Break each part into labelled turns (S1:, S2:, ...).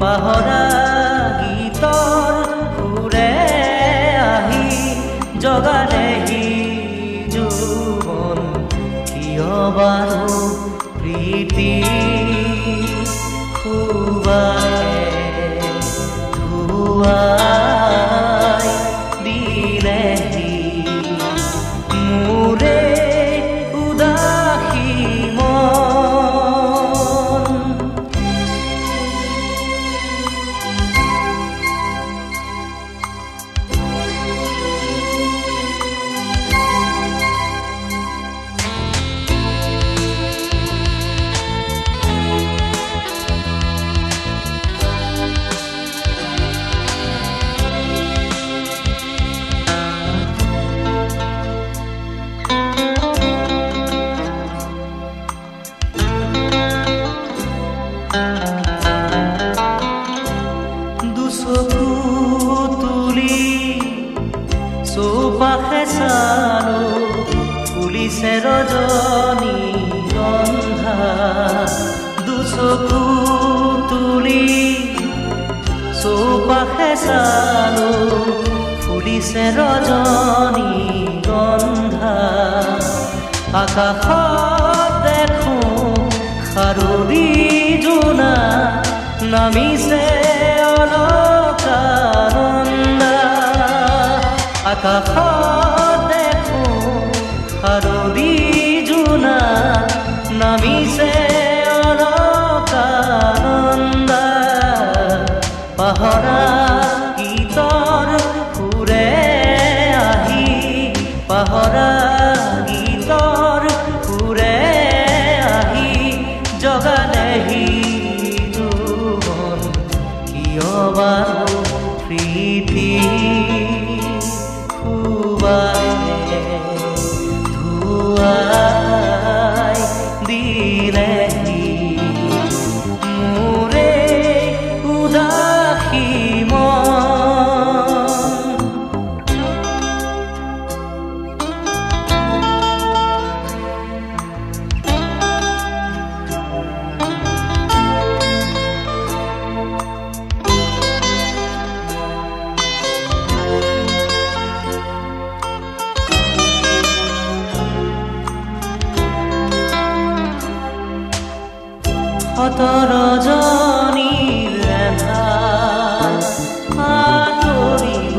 S1: পাহৰা গীতৰ সুৰে আহি জগালেহি জীৱন কিয় বাৰু প্ৰীতি ধুৱাই দিলেহি মোৰে উদাসী মন। দুচকু তুলি চৌপাশে চালো ফুলিছে ৰজনী গন্ধা। দুচকু তুলি চৌপাশে চালো ফুলিছে ৰজনী গন্ধা। আকাশত দেখো খাৰুৰী জোনা নামিছে অলকানন্দা। আকাশত দেখো খাৰুৰী জোনা নামিছে অলকানন্দা। পাহৰা গীতৰ সুৰে আহি পাহৰা গীতৰ সুৰে আহি জগালেহি জীৱন কিয় বাৰু প্ৰীতি ধুৱাই দিলেহি মোৰে উদাসী মন। শত ৰজনীৰ এন্ধাৰ আঁতৰিব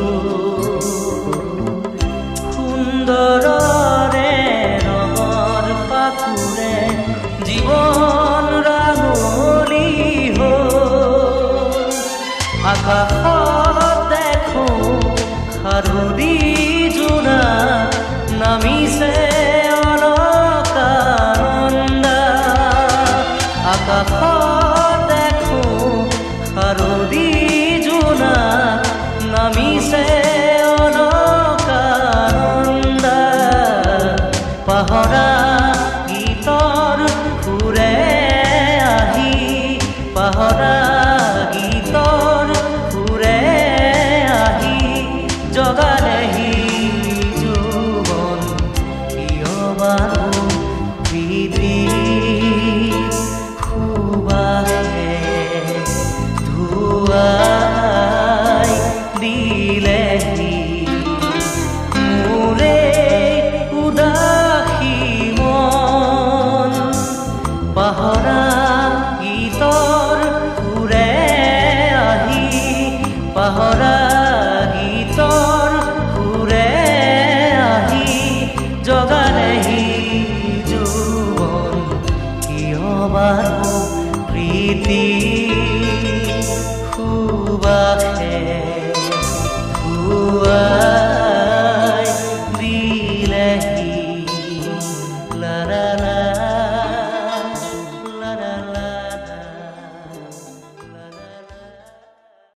S1: সুন্দৰৰে ৰঙৰ পাখুৰে জীৱন ৰাঙলী হ'ল। আকাশত দেখো খাৰুৰী জোনা নামিছে অলকানন্দা। আকাশত দেখো খাৰুৰী জোনা নামিছে অলকানন্দা। পাহৰা গীতৰ সুৰে আহি পাহৰা গীতৰ সুৰে আহি জগালেহি জীৱন কিয় বাৰু প্ৰীতি ধুৱাই দিলেহি মোৰে উদাসী মন। পাহৰা গীতৰ সুৰে আহি পাহৰা